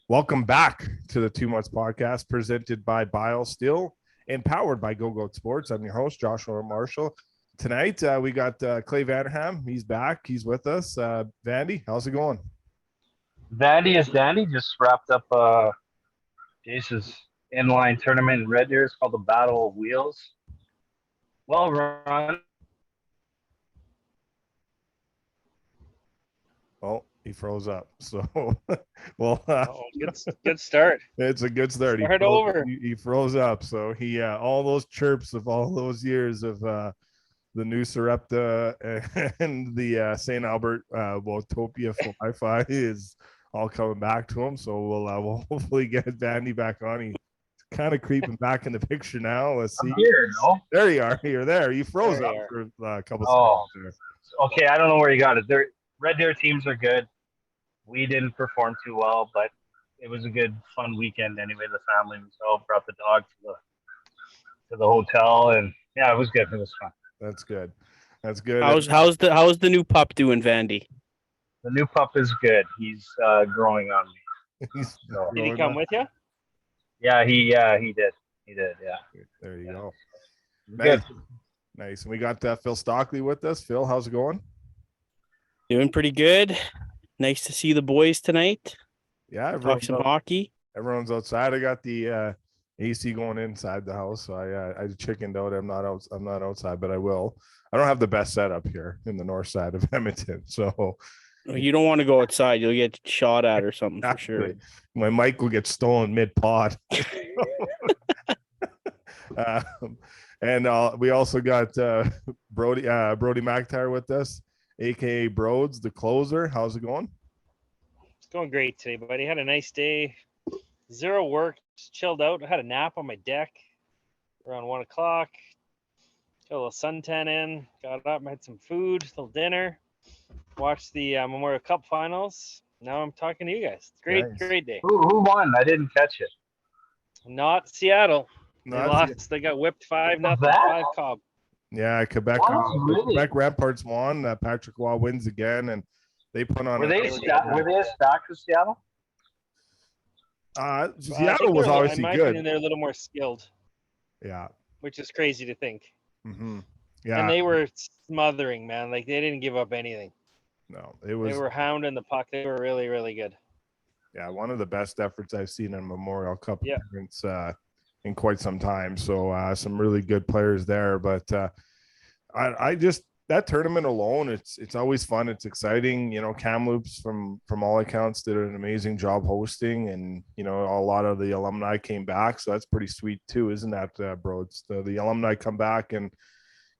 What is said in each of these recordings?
Welcome back to the 2 Months Podcast, presented by BioSteel and powered by Go Goat Sports. I'm your host, Joshua Marshall. Tonight, we got Clay Vanderham. He's back. He's with us. Vandy, how's it going? Vandy is dandy. Just wrapped up Jace's inline tournament in Red Deer. It's called the Battle of Wheels. Well run. Oh, he froze up. So, well, Good start. it's a good start. Start over. He froze up. So he all those chirps of all those years of the new Sarepta and the St. Albert Wotopia Wi-Fi is all coming back to him. So we'll hopefully get Vandy back on. He's kind of creeping back in the picture now. Let's see. I'm here, no? There you are. You're there. You froze There up you for a couple Oh. seconds there. Okay, I don't know where you got it. Red Deer teams are good. We didn't perform too well, but it was a good, fun weekend anyway. The family himself brought the dog to the hotel, and yeah, it was good. It was fun. That's good. That's good. How's the new pup doing, Vandy? The new pup is good. He's growing on me. So, Did he come with you? yeah, he did. He did. Yeah. There you go. Good. Nice. And we got Phil Stockley with us. Phil, how's it going? Doing pretty good. Nice to see the boys tonight. Yeah, Talk some hockey. everyone's outside. I got the AC going inside the house, so I chickened out. I'm not outside, but I will. I don't have the best setup here in the north side of Edmonton, so You don't want to go outside. You'll get shot at or something for sure. My mic will get stolen mid-pod. And we also got Brody McIntyre with us, aka Broads, the closer. How's it going? It's going great today, buddy. Had a nice day. Zero work, just chilled out. I had a nap on my deck around 1 o'clock. Got a little suntan in. Got up, had some food, a little dinner. Watched the Memorial Cup finals. Now I'm talking to you guys. Great, Nice. great day. Who won? I didn't catch it. Not Seattle. They Not lost. They got whipped 5-0. that? 5 Cobb. Yeah, Quebec. Wow, really? Quebec Ramparts won. Patrick Waugh wins again, and they put on. Were they as stacked as Seattle? I Seattle think was they're- obviously in my good. opinion, they're a little more skilled, Yeah. which is crazy to think. Mm-hmm. Yeah. And they were smothering, man. Like they didn't give up anything. No, it was. They were hounding the puck. They were really, really good. Yeah, one of the best efforts I've seen in Memorial Cup Yeah. appearance in quite some time. So some really good players there. But I just that tournament alone, it's always fun. It's exciting. You know, Kamloops from all accounts did an amazing job hosting, and you know a lot of the alumni came back. So that's pretty sweet too, isn't that, bro? It's the alumni come back and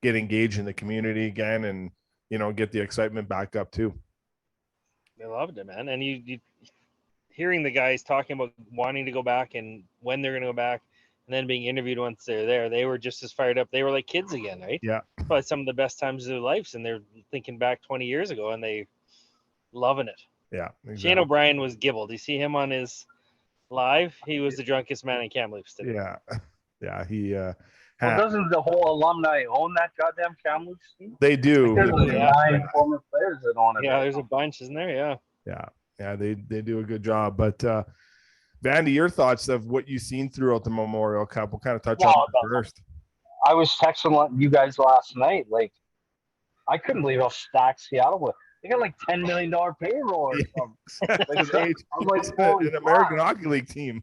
get engaged in the community again, and you know get the excitement back up too. They loved it, man. And you hearing the guys talking about wanting to go back and when they're going to go back, and then being interviewed once they're there, they were just as fired up. They were like kids again, right? Yeah. Probably some of the best times of their lives, and they're thinking back 20 years ago, and they loving it. Yeah. Exactly. Shane O'Brien was gibbled. You see him on his live? He was the drunkest man in Kamloops today. Yeah. Yeah. He. Well, doesn't the whole alumni own that goddamn Kamloops team? They do. There's like Yeah. 9 former players that own it. Yeah, there's a bunch, isn't there? Yeah. Yeah. Yeah. They do a good job. But Vandy, your thoughts of what you've seen throughout the Memorial Cup? We'll kind of touch on that first. I was texting you guys last night. Like, I couldn't believe how stacked Seattle was. They got like $10 million payroll or something. Like, I'm like, It's holy an American fuck. Hockey League team.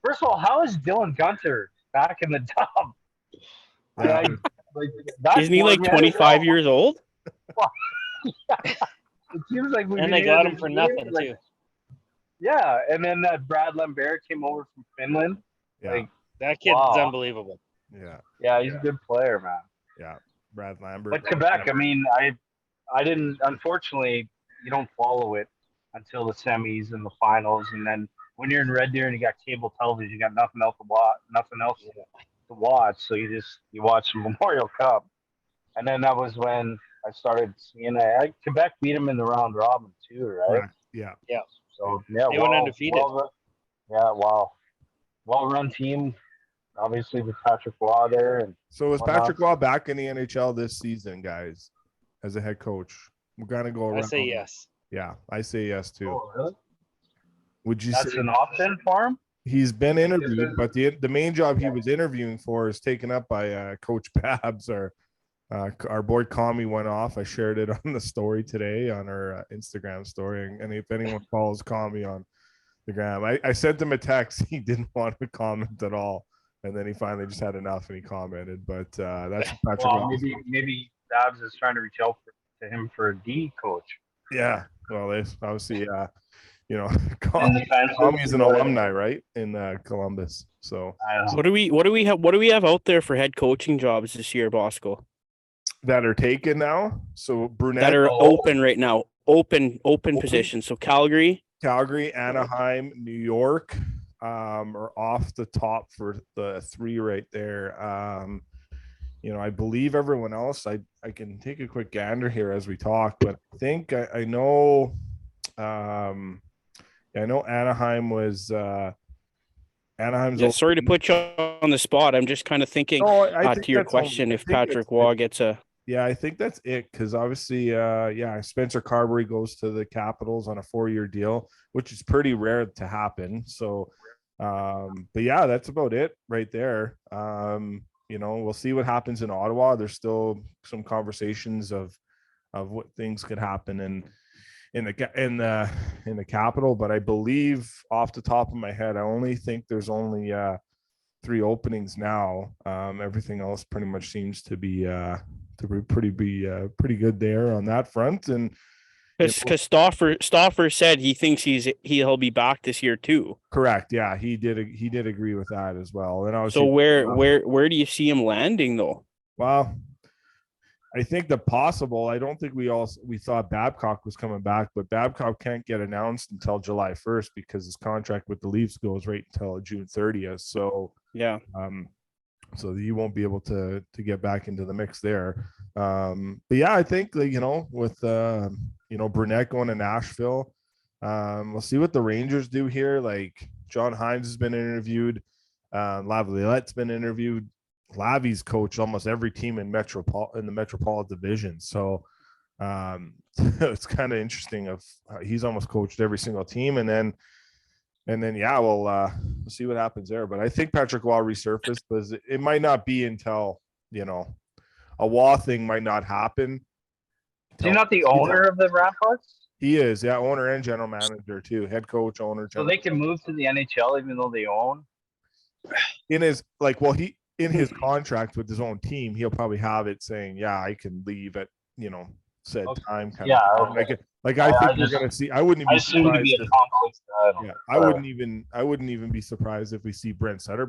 First of all, how is Dylan Gunter back in the dub? Yeah. Isn't he like 25 years old? It seems like we. And they got him for nothing, too. Yeah, and then that Brad Lambert came over from Finland. Yeah. Like, That kid's Wow. unbelievable. Yeah. yeah, he's a good player, man. Yeah. Brad Lambert. But Quebec, I mean, I didn't. Unfortunately, you don't follow it until the semis and the finals, and then when you're in Red Deer and you got cable television, you got nothing else to watch. So you watch the Memorial Cup, and then that was when I started seeing it. Quebec beat them in the round robin too, right? Correct. Yeah. So yeah, They went undefeated. Well-run team. Obviously with Patrick Waugh there, and So is Why not? Patrick Waugh back in the NHL this season, guys, as a head coach? We're gonna go I around. say yes. Yeah, I say yes too. oh, really? Would you That's say an option for him? he's been interviewed, but the main job he was interviewing for is taken up by Coach Babs. Our boy Kami went off. I shared it on the story today on our Instagram story. And if anyone follows Kami on the gram, I sent him a text. He didn't want to comment at all. And then he finally just had enough and he commented. But that's Patrick. Well, maybe Babs is trying to reach out to him for a D coach. Yeah. Well, they obviously, defensive, Kami's an alumni, right, in Columbus. So What do we have out there for head coaching jobs this year, Bosco? that are taken now. So Brunette That are open right now. Open positions. So Calgary, Anaheim, New York are off the top for the three right there. I believe everyone else, I can take a quick gander here as we talk, but I think I know I know Anaheim was Anaheim's. Yeah, sorry to put you on the spot. I'm just kind of thinking to your question, if Patrick Waugh gets a. Yeah, I think that's it, because obviously, Spencer Carberry goes to the Capitals on a 4-year deal, which is pretty rare to happen. So, but yeah, that's about it right there. We'll see what happens in Ottawa. There's still some conversations of what things could happen in the Capital, but I believe off the top of my head, I only think there's only 3 openings now. Everything else pretty much seems to be pretty good there on that front. And because Stauffer said he thinks he'll be back this year too. Correct. Yeah, he did agree with that as well. And so where do you see him landing though? Well, I think I don't think we thought Babcock was coming back, but Babcock can't get announced until July 1st because his contract with the Leafs goes right until June 30th. So yeah. So you won't be able to get back into the mix there. But yeah, I think with Brunette going to Nashville, we'll see what the Rangers do here. Like John Hines has been interviewed, Lavallette's been interviewed. Lavi's coached almost every team in the Metropolitan Division. So it's kind of interesting. He's almost coached every single team, and then we'll see what happens there. But I think Patrick Waugh resurfaced, because it might not be until a Waugh thing might not happen. Is he not the owner of the Ramparts? He is, yeah, owner and general manager too, head coach, owner. So they can move to the NHL even though they own. In his contract with his own team, he'll probably have it saying, "Yeah, I can leave at said time." Kind of. Okay. I think we're gonna see. I wouldn't even be surprised. I wouldn't even be surprised if we see Brent Sutter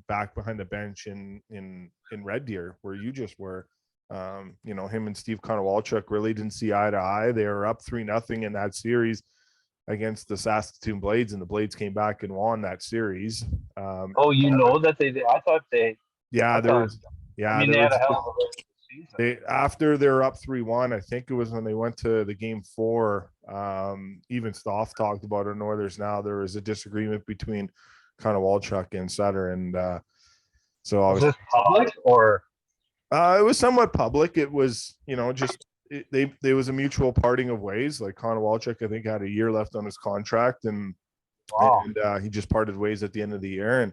back behind the bench in Red Deer, where you just were. Him and Steve Konowalchuk really didn't see eye to eye. They were up 3-0 in that series against the Saskatoon Blades, and the Blades came back and won that series. That they did. I thought they. Yeah, there was. Yeah, they had a hell of a season. After they're up 3-1, I think it was when they went to the game 4. Even Stoff talked about it. Northers now there was a disagreement between Konowalchuk and Sutter, and so was this public or? It was somewhat public. It was there was a mutual parting of ways. Like Konowalchuk, I think, had a year left on his contract, and he just parted ways at the end of the year, and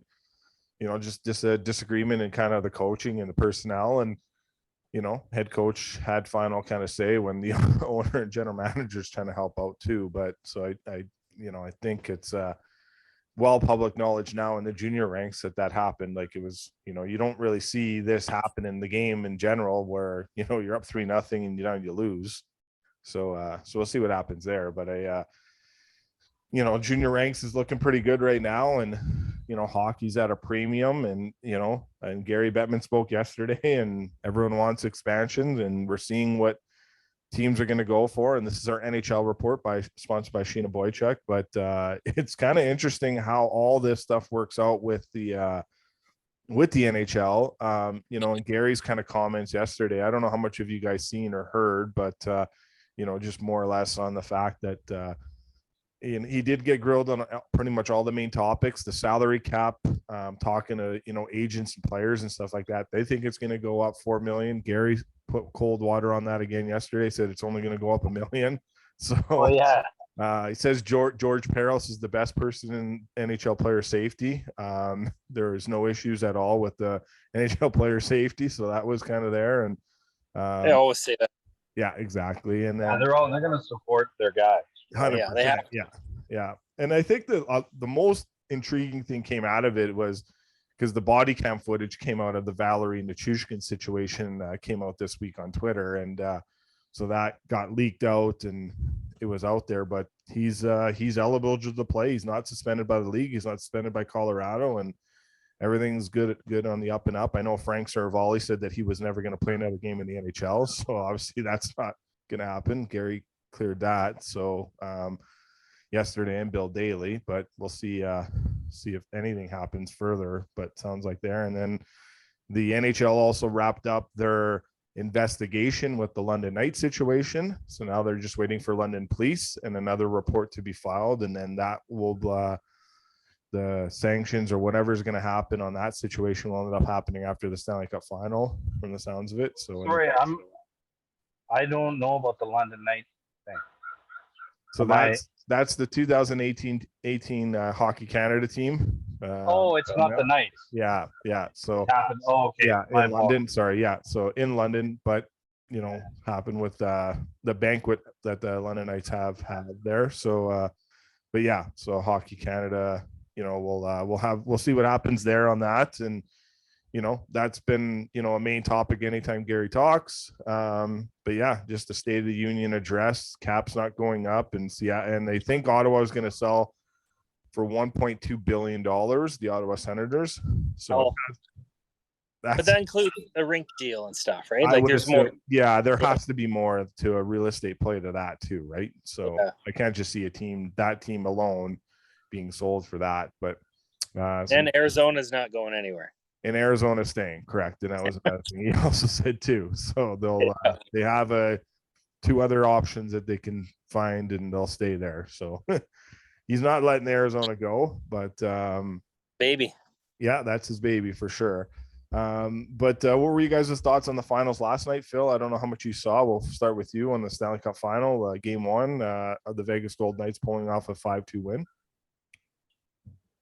just a disagreement in kind of the coaching and the personnel, and head coach had final kind of say when the owner and general manager's trying to help out too. But so I think it's public knowledge now in the junior ranks that happened. Like it was, you don't really see this happen in the game in general where you're up 3-0 and you lose. So we'll see what happens there. But junior ranks is looking pretty good right now, and hockey's at a premium, and and Gary Bettman spoke yesterday, and everyone wants expansions, and we're seeing what teams are going to go for. And this is our NHL report sponsored by Sheena Boychuk. But it's kind of interesting how all this stuff works out with the NHL. And Gary's kind of comments yesterday, I don't know how much of you guys seen or heard, but just more or less on the fact that and he did get grilled on pretty much all the main topics, the salary cap, talking to, agents and players and stuff like that. They think it's going to go up $4 million. Gary put cold water on that again yesterday, said it's only going to go up $1 million. So, He says George Peros is the best person in NHL player safety. There is no issues at all with the NHL player safety, so that was kind of there. And they always say that. Yeah, exactly. And then they're going to support their guys. 100%. Yeah, they have. Yeah. And I think that the most intriguing thing came out of it was because the body cam footage came out of the Valerie Nichushkin situation, came out this week on Twitter, and so that got leaked out and it was out there. But he's eligible to play. He's not suspended by the league. He's not suspended by Colorado, and everything's good on the up and up. I know Frank Saravalli said that he was never going to play another game in the NHL, so obviously that's not going to happen. Gary cleared that. So yesterday, and Bill Daly, but we'll see if anything happens further. But sounds like there. And then the NHL also wrapped up their investigation with the London Knights situation. So now they're just waiting for London police and another report to be filed, and then that will the sanctions or whatever is going to happen on that situation will end up happening after the Stanley Cup final, from the sounds of it. So sorry, I don't know about the London Knights thing. So that's the 2018 Hockey Canada team. It's not the Knights. Yeah. So happened. Oh, okay. Yeah, in London. Sorry. Yeah. So in London, but happened with the banquet that the London Knights have had there. So, but yeah. So Hockey Canada, we'll see what happens there on that. And that's been a main topic anytime Gary talks. But yeah, just the State of the Union address. Cap's not going up, and they think Ottawa is going to sell for $1.2 billion. The Ottawa Senators. So but that includes the rink deal and stuff, right? Like there's more. Yeah, there has to be more to a real estate play to that too, right? So I can't just see that team alone being sold for that. But and Arizona's not going anywhere. And Arizona staying, correct. And that was another thing he also said too. So they have two other options that they can find, and they'll stay there. So he's not letting Arizona go, but baby. Yeah, that's his baby for sure. But what were you guys' thoughts on the finals last night, Phil? I don't know how much you saw. We'll start with you on the Stanley Cup final, game one of the Vegas Gold Knights pulling off a 5-2 win.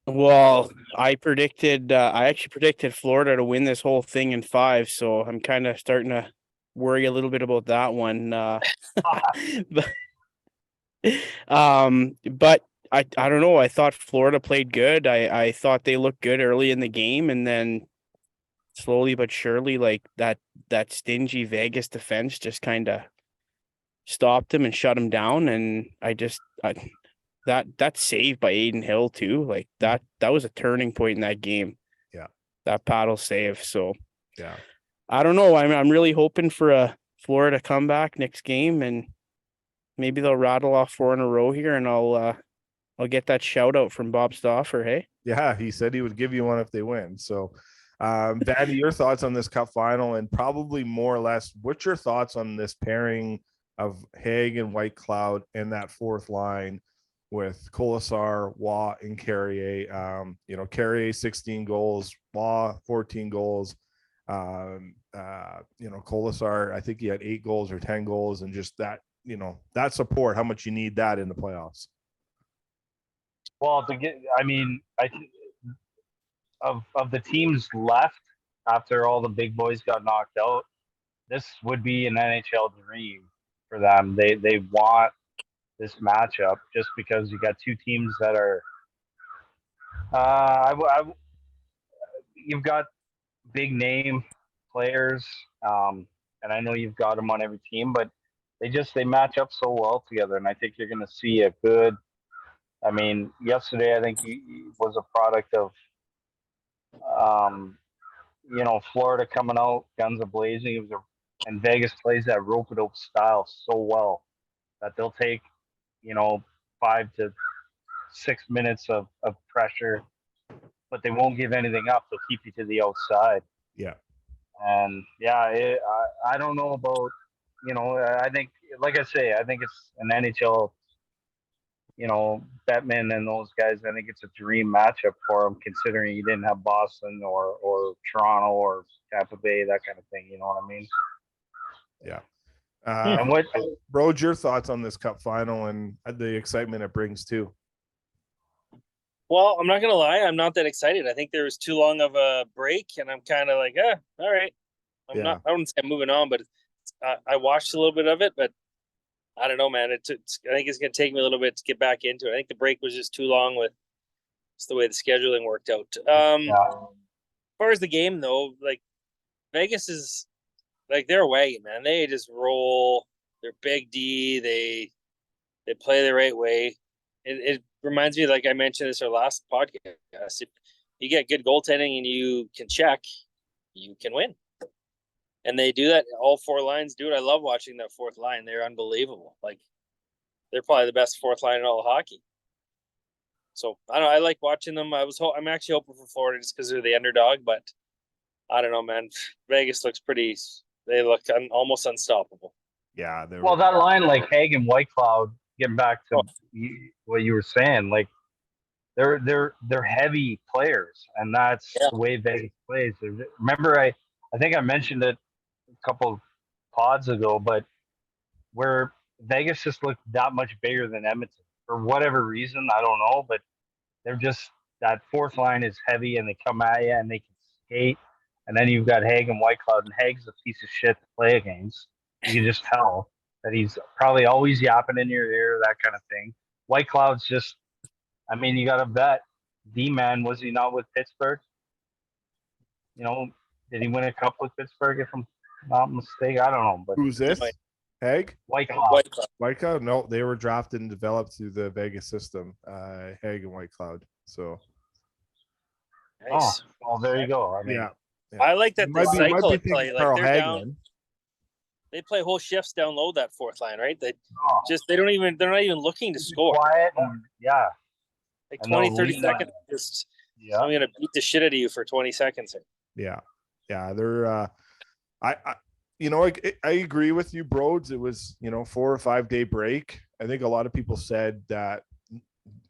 Well, I actually predicted Florida to win this whole thing in 5, so I'm kind of starting to worry a little bit about that one. But I don't know. I thought Florida played good. I thought they looked good early in the game, and then slowly but surely, like that stingy Vegas defense just kind of stopped them and shut them down. And that save by Aiden Hill too, like that was a turning point in that game. Yeah, that paddle save. So yeah, I don't know. I'm really hoping for a Florida comeback next game, and maybe they'll rattle off 4 in a row here, and I'll get that shout out from Bob Stauffer. Hey, yeah, he said he would give you one if they win. So, Vandy, your thoughts on this Cup final, and probably more or less, what's your thoughts on this pairing of Haig and White Cloud in that fourth line with Colasar, Waugh, and Carrier? Carrier 16 goals, Waugh 14 goals. Colasar, I think he had 8 goals or 10 goals, and just that, that support, how much you need that in the playoffs. Well, I think of the teams left after all the big boys got knocked out, this would be an NHL dream for them. They want this matchup just because you got two teams that are you've got big name players, and I know you've got them on every team, but they match up so well together, and I think you're going to see a good. Yesterday I think he was a product of Florida coming out guns a-blazing. And Vegas plays that rope-a-dope style so well that they'll take 5 to 6 minutes of pressure, but they won't give anything up. They'll keep you to the outside. Yeah. And I don't know about, I think, like I say, I think it's an NHL, Bettman and those guys. I think it's a dream matchup for them, considering you didn't have Boston or Toronto or Tampa Bay, that kind of thing. You know what I mean? Yeah. And what? Bro, your thoughts on this cup final and the excitement it brings too? Well, I'm not gonna lie, I'm not that excited. I think there was too long of a break, and I'm kind of like, all right. I'm not. I wouldn't say I'm moving on, but I watched a little bit of it, but I don't know, man. I think it's gonna take me a little bit to get back into it. I think the break was just too long with just the way the scheduling worked out. As far as the game though, like Vegas is like they're a wagon, man. They just roll. They're big D. They play the right way. It reminds me, like I mentioned this our last podcast. If you get good goaltending and you can check, you can win. And they do that. All four lines do it. I love watching that fourth line. They're unbelievable. Like they're probably the best fourth line in all of hockey. So I don't know. I like watching them. I'm actually hoping for Florida just because they're the underdog, but I don't know, man. Vegas looks pretty. They look almost unstoppable. Yeah. Well, that line like Haig and Whitecloud. Getting back to what you were saying, like they're heavy players, and that's the way Vegas plays. Remember, I think I mentioned it a couple pods ago, but where Vegas just looked that much bigger than Edmonton for whatever reason, I don't know, but they're just that fourth line is heavy, and they come at you and they can skate, and then you've got Haig and Whitecloud, and Haig's a piece of shit to play against. You can just tell that he's probably always yapping in your ear, that kind of thing. Whitecloud's just, I mean, you got to bet. D-Man, was he not with Pittsburgh? You know, did he win a cup with Pittsburgh, if I'm not mistaken? I don't know. But who's this? Haig? Whitecloud. No, they were drafted and developed through the Vegas system. Haig and Whitecloud. So. Nice. Oh, well, there you go. I mean, yeah. I like that they cycle it play. Like they're Hagelin. down. They play whole shifts down low that fourth line, right? They're not even looking to score. Quiet and, like 20, 30 seconds. Just I'm gonna beat the shit out of you for 20 seconds. Yeah. They're I agree with you, Broads. It was 4 or 5 day break. I think a lot of people said that,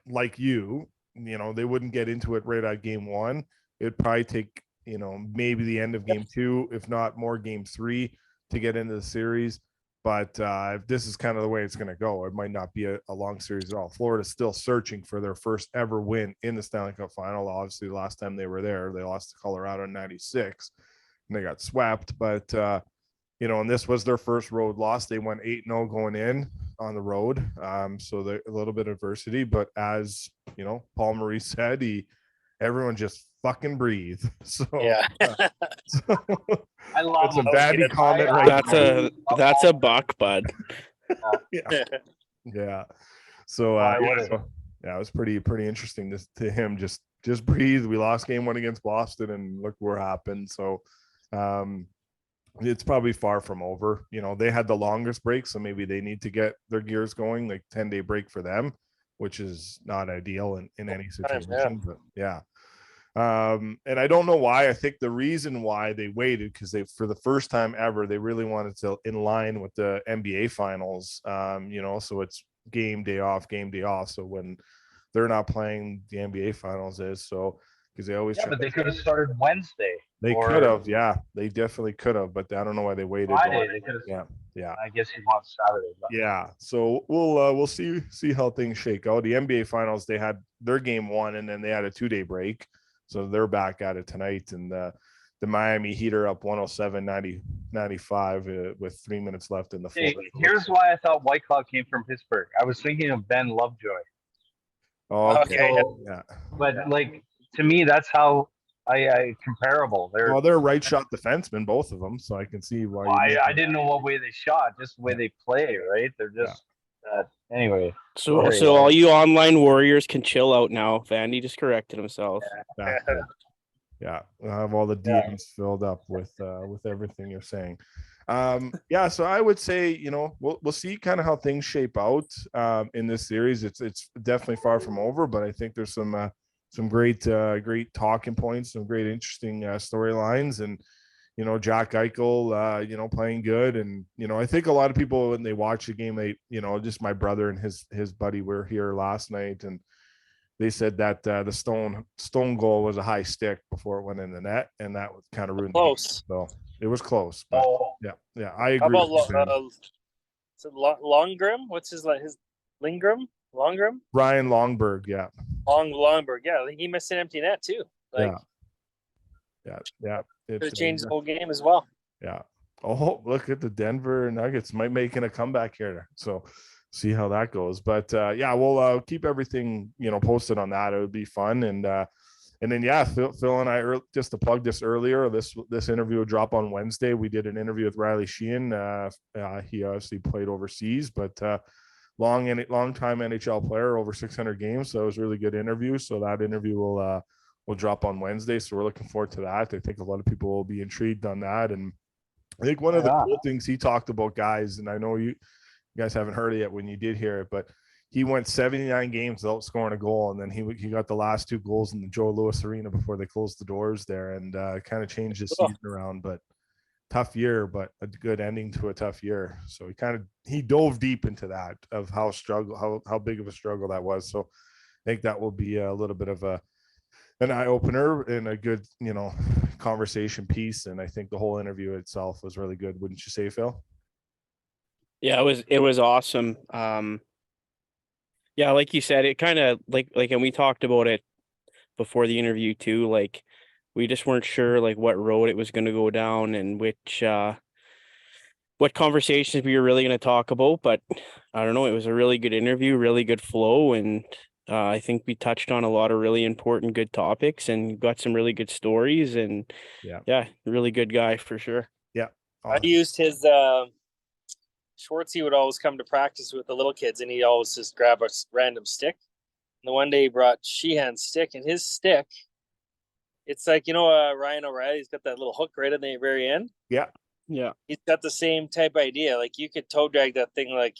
like they wouldn't get into it right at game one. It'd probably take maybe the end of game 2, if not more game 3, to get into the series. But if this is kind of the way it's going to go, it might not be a long series at all. Florida's still searching for their first ever win in the Stanley Cup final. Obviously, the last time they were there, they lost to Colorado in 96 and they got swept. But, and this was their first road loss. They went 8-0 going in on the road. So a little bit of adversity. But as, Paul Maurice said, everyone just fucking breathe. So yeah. I love a baddie comment right. That's a buck, bud. Yeah. So it was pretty interesting to him. Just breathe. We lost game 1 against Boston, and look what happened. So it's probably far from over. They had the longest break, so maybe they need to get their gears going. Like 10-day break for them, which is not ideal in any situation. But yeah. And I don't know why. I think the reason why they waited, because for the first time ever, they really wanted to in line with the NBA finals. So it's day off. So when they're not playing, the NBA finals is so, because they always but they could have started Wednesday. They could have, they definitely could have, but I don't know why they waited. Friday, they could have. Yeah. I guess you want Saturday. But. Yeah. So we'll see how things shake out. The NBA finals, they had their game 1, and then they had a 2-day break. So they're back at it tonight, and the Miami Heat are up 107-95 with 3 minutes left in the fourth. Here's why I thought Whitecloud came from Pittsburgh. I was thinking of Ben Lovejoy. Oh, okay. Yeah. But to me, that's how I comparable. They're right shot defensemen, both of them, so I can see why. I didn't know what way they shot, just the way they play. Right? They're just anyway. So all you online warriors can chill out now. Vandy just corrected himself. Yeah, I have all the DMs filled up with everything you're saying. So I would say, we'll see kind of how things shape out in this series. It's definitely far from over, but I think there's some great talking points, some great interesting storylines, and Jack Eichel, playing good. And, I think a lot of people, when they watch the game, they, just my brother and his buddy were here last night, and they said that the stone goal was a high stick before it went in the net, and that was kind of ruined. Close. So it was close. But yeah, I agree. How about Is it Longrim? What's his Lingrim? Longrim? Ryan Longberg, yeah. Longberg. Yeah, I think he missed an empty net too. Like, yeah. Could have changed the whole game as well. Yeah. Oh, look at the Denver Nuggets might making a comeback here. So see how that goes. But yeah, we'll keep everything, posted on that. It would be fun. And then, yeah, Phil and I, just to plug this earlier, this interview will drop on Wednesday. We did an interview with Riley Sheehan. He obviously played overseas, but long time NHL player, over 600 games. So it was a really good interview. So that interview will drop on Wednesday. So we're looking forward to that. I think a lot of people will be intrigued on that. And I think one of the cool things he talked about, guys, and I know you guys haven't heard it yet when you did hear it, but he went 79 games without scoring a goal, and then he got the last 2 goals in the Joe Louis Arena before they closed the doors there, and kind of changed his season around. But tough year, but a good ending to a tough year. So he dove deep into that, of how big of a struggle that was. So I think that will be a little bit of an eye opener and a good, conversation piece. And I think the whole interview itself was really good. Wouldn't you say, Phil? Yeah, it was awesome. Yeah, like you said, it kind of like, and we talked about it before the interview too. Like, we just weren't sure like what road it was going to go down and what conversations we were really going to talk about. But I don't know, it was a really good interview, really good flow, and I think we touched on a lot of really important, good topics and got some really good stories. And yeah, really good guy for sure. Yeah, I used his Schwartzy would always come to practice with the little kids, and he'd always just grab a random stick. And the one day he brought Sheehan's stick, and his stick, it's like, Ryan O'Reilly's got that little hook right at the very end. Yeah. He's got the same type idea. Like, you could toe drag that thing like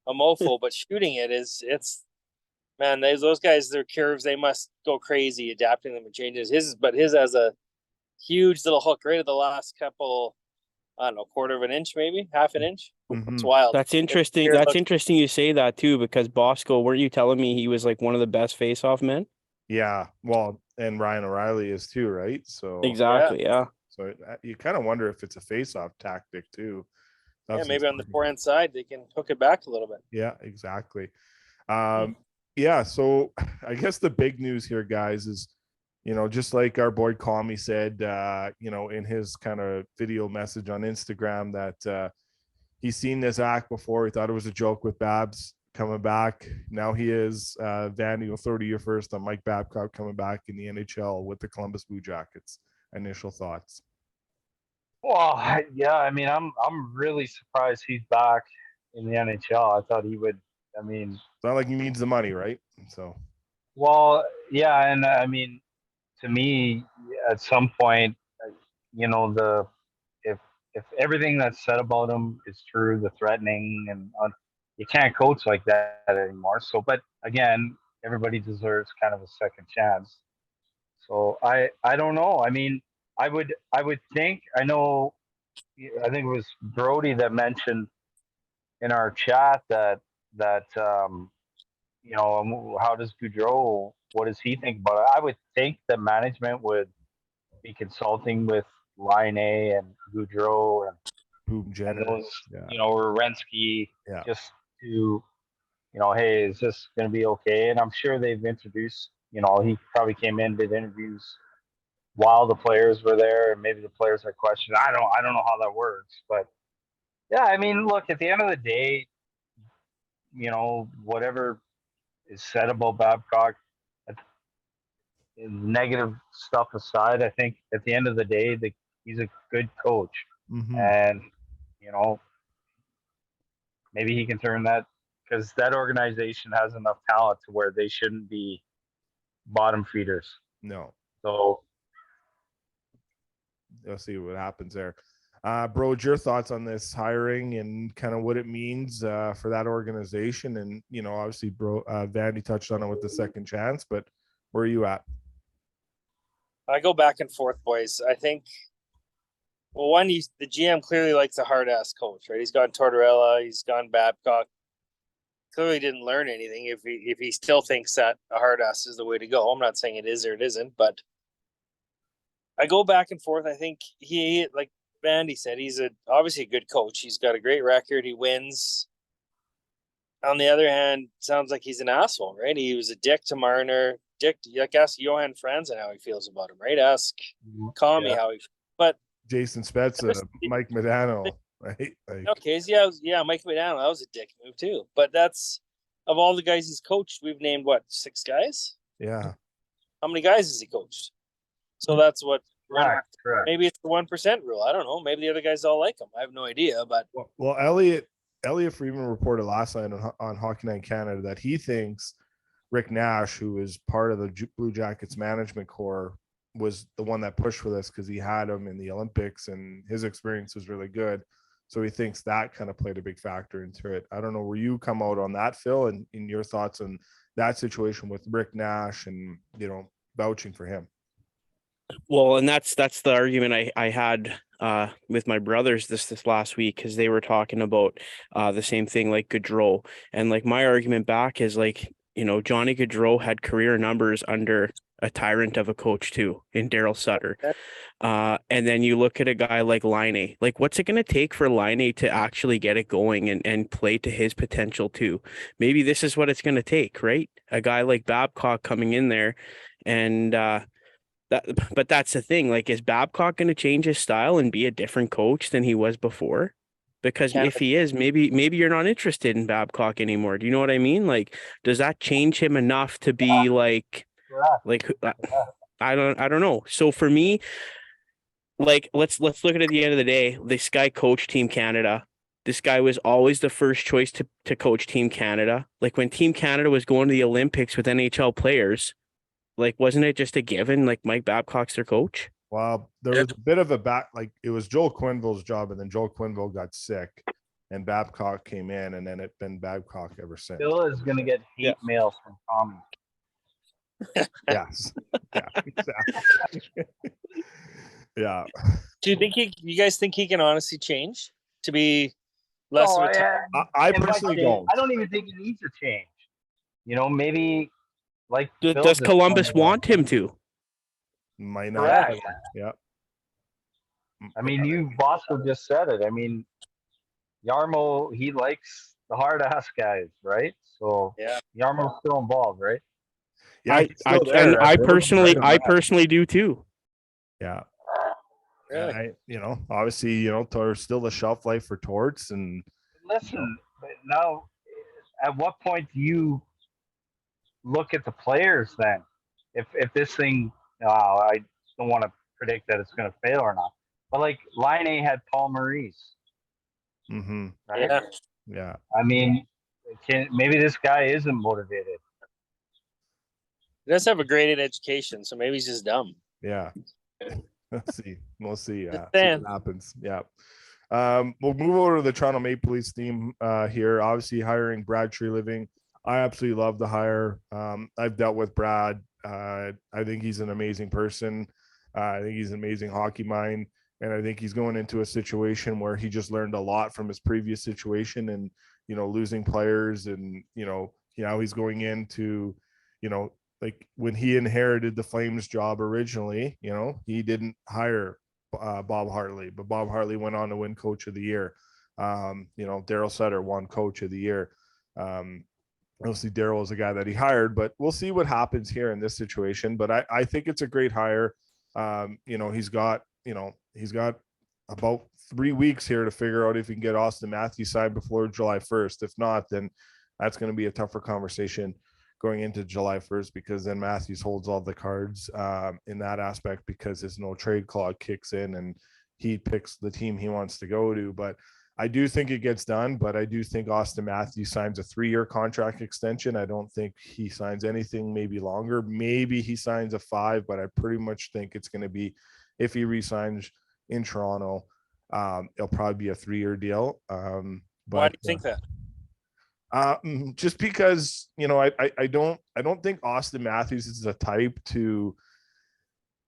a mofo, but shooting it's man, those guys, their curves, they must go crazy adapting them and changes. His has a huge little hook right at the last couple, I don't know, quarter of an inch, maybe half an inch. Mm-hmm. It's wild. That's interesting. That's interesting you say that too, because Bosco, weren't you telling me he was like one of the best face-off men? Yeah, well, and Ryan O'Reilly is too, right? So exactly, yeah. So you kind of wonder if it's a face-off tactic too. Maybe on the forehand side they can hook it back a little bit. Yeah, exactly. Yeah, so I guess the big news here, guys, is just like our boy Kami said, in his kind of video message on Instagram, that he's seen this act before. He thought it was a joke with Babs coming back. Now he is. Vandy will throw to you first on Mike Babcock coming back in the NHL with the Columbus Blue Jackets. Initial thoughts? Well, yeah, I mean, I'm really surprised he's back in the NHL. I thought he would. I mean, it's not like he needs the money, right? So. Well, yeah, and I mean, to me, at some point, if everything that's said about him is true, the threatening and you can't coach like that anymore. So, but again, everybody deserves kind of a second chance. So I don't know. I mean, I would think, I think it was Brody that mentioned in our chat that how does Goudreau, what does he think about it? I would think that management would be consulting with Line A and Goudreau and those, Werenski, just to, hey, is this going to be okay? And I'm sure they've introduced, he probably came in, did interviews while the players were there, and maybe the players had questions. I don't know how that works, but yeah, I mean, look, at the end of the day, whatever is said about Babcock, negative stuff aside, I think at the end of the day, he's a good coach, and maybe he can turn that, because that organization has enough talent to where they shouldn't be bottom feeders. No. So you'll see what happens there. Bro, your thoughts on this hiring and kind of what it means for that organization? And, obviously, Vandy touched on it with the second chance, but where are you at? I go back and forth, boys. I think, well, one, the GM clearly likes a hard-ass coach, right? He's gone Tortorella, he's gone Babcock. Clearly didn't learn anything if he still thinks that a hard-ass is the way to go. I'm not saying it is or it isn't, but I go back and forth. I think he, like Bandy said, he's obviously a good coach. He's got a great record. He wins. On the other hand, sounds like he's an asshole, right? He was a dick to Marner. Dick, like ask Johan Franzen how he feels about him, right? Ask Kami how he. But Jason Spezza, Mike Medano, right? Like, okay, Mike Medano, that was a dick move too. But that's of all the guys he's coached, we've named what, 6 guys? yeah. How many guys has he coached? So that's what. Correct. Maybe it's the 1% rule. I don't know. Maybe the other guys all like him. I have no idea. But Well, Elliot Friedman reported last night on Hockey Night Canada that he thinks Rick Nash, who is part of the Blue Jackets management core, was the one that pushed for this because he had him in the Olympics and his experience was really good. So he thinks that kind of played a big factor into it. I don't know where you come out on that, Phil, and in your thoughts on that situation with Rick Nash and, vouching for him. Well, and that's the argument I had with my brothers this last week, because they were talking about the same thing, like Gaudreau, and like my argument back is like, Johnny Gaudreau had career numbers under a tyrant of a coach too, in Daryl Sutter. And then you look at a guy like Laine. Like, what's it going to take for Laine to actually get it going and play to his potential too? Maybe this is what it's going to take, right? A guy like Babcock coming in there and but that's the thing. Like, is Babcock going to change his style and be a different coach than he was before? Because if he is, maybe you're not interested in Babcock anymore. Do you know what I mean? Like, does that change him enough to be like I don't know. So for me, like, let's look at it at the end of the day. This guy coached Team Canada. This guy was always the first choice to coach Team Canada. Like, when Team Canada was going to the Olympics with NHL players, like, wasn't it just a given? Like, Mike Babcock's their coach. Well, there was a bit of it was Joel Quenneville's job, and then Joel Quenneville got sick, and Babcock came in, and then it's been Babcock ever since. Bill is going to get hate mail from Tommy. Yes. Yeah, exactly. Yeah. do you think you guys think he can honestly change to be less of a I personally don't. I don't even think he needs to change. Maybe like Does Columbus want him to? Might not. Correct. Yeah. I mean, you Bosco just said it. I mean, Yarmo, he likes the hard ass guys, right? So Yeah. Yarmo's still involved, right? Yeah, I personally do too. Yeah. Really? Obviously, there's still a shelf life for Torts, and listen, but now, at what point do you look at the players then? If this thing, I don't want to predict that it's going to fail or not, but like Laine had Paul Maurice, mm-hmm. right? Yeah. I mean, maybe this guy isn't motivated. He does have a graded education, so maybe he's just dumb. Yeah. We'll see. Yeah. See what happens. Yeah. We'll move over to the Toronto Maple Leafs team here. Obviously, hiring Brad Treliving. I absolutely love the hire. I've dealt with Brad. I think he's an amazing person. I think he's an amazing hockey mind. And I think he's going into a situation where he just learned a lot from his previous situation and, losing players. And, he's going into, like when he inherited the Flames job originally, he didn't hire Bob Hartley, but Bob Hartley went on to win Coach of the Year. Daryl Sutter won Coach of the Year. Obviously, Daryl is a guy that he hired, but we'll see what happens here in this situation. But I think it's a great hire. He's got about 3 weeks here to figure out if he can get Austin Matthews signed before July 1st. If not, then that's going to be a tougher conversation going into July 1st, because then Matthews holds all the cards in that aspect, because his no trade clause kicks in and he picks the team he wants to go to. But I do think it gets done, but I do think Austin Matthews signs a 3-year contract extension. I don't think he signs anything maybe longer. Maybe he signs a 5, but I pretty much think it's going to be, if he resigns in Toronto, it'll probably be a 3-year deal. But why do you think that? Just because, I don't think Austin Matthews is the type to,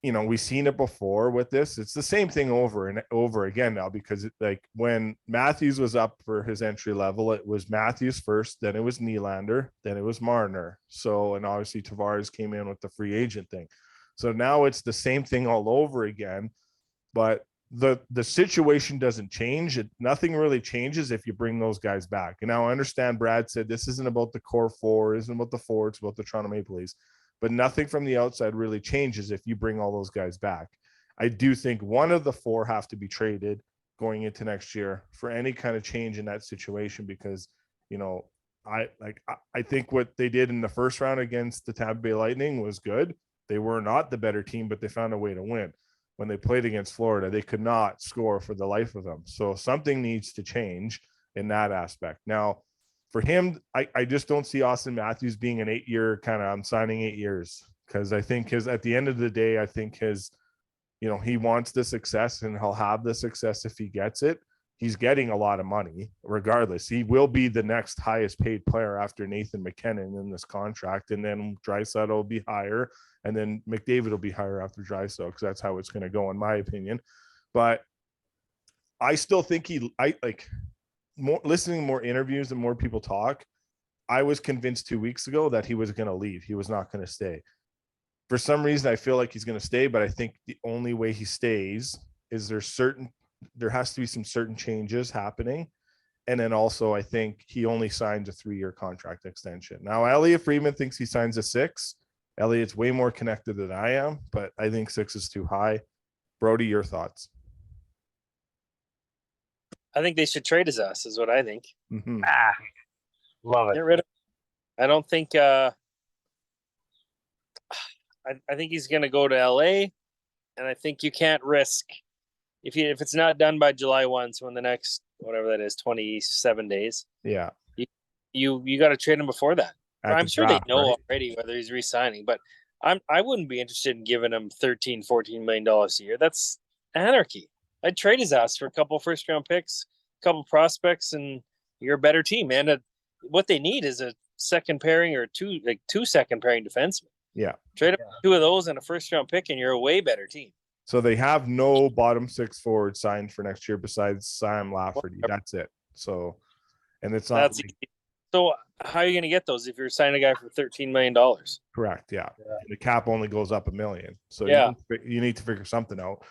we've seen it before with this. It's the same thing over and over again now, because when Matthews was up for his entry level, it was Matthews first, then it was Nylander, then it was Marner. So, and obviously Tavares came in with the free agent thing. So now it's the same thing all over again, but the situation doesn't change. Nothing really changes if you bring those guys back. And now I understand Brad said this isn't about the core four, isn't about the four, it's about the Toronto Maple Leafs. But nothing from the outside really changes if you bring all those guys back. I do think one of the four have to be traded going into next year for any kind of change in that situation, because, you know, I think what they did in the first round against the Tampa Bay Lightning was good. They were not the better team, but they found a way to win. When they played against Florida, they could not score for the life of them. So something needs to change in that aspect. Now, for him, I just don't see Austin Matthews being an 8-year kind of, I'm signing 8 years, because I think at the end of the day, I think you know, he wants the success and he'll have the success if he gets it. He's getting a lot of money regardless. He will be the next highest paid player after Nathan McKinnon in this contract. And then Draisaitl will be higher. And then McDavid will be higher after Draisaitl, because that's how it's going to go, in my opinion. But I still think listening to more interviews and more people talk, I was convinced 2 weeks ago that he was going to leave. He was not going to stay. For some reason, I feel like he's going to stay, but I think the only way he stays is there has to be some certain changes happening. And then also, I think he only signs a 3-year contract extension. Now, Elliot Friedman thinks he signs a 6. Elliot's way more connected than I am, but I think 6 is too high. Brody, your thoughts? I think they should trade his ass, is what I think. Mm-hmm. Love it. Get rid of him. I don't think I think he's going to go to LA, and I think you can't risk if it's not done by July 1, so in the next whatever that is 27 days. Yeah. You got to trade him before that. I'm sure draft, they know right? already whether he's re-signing, but I wouldn't be interested in giving him $13-14 million a year. That's anarchy. I'd trade his ass for a couple first round picks, a couple prospects, and you're a better team, man. What they need is a second pairing or two second pairing defensemen. Yeah. Trade up 2 of those and a first round pick, and you're a way better team. So they have no bottom 6 forward signed for next year besides Sam Lafferty. That's it. So, and it's not so how are you going to get those if you're signing a guy for $13 million? correct. Yeah. And the cap only goes up $1 million. So yeah, you need to figure something out.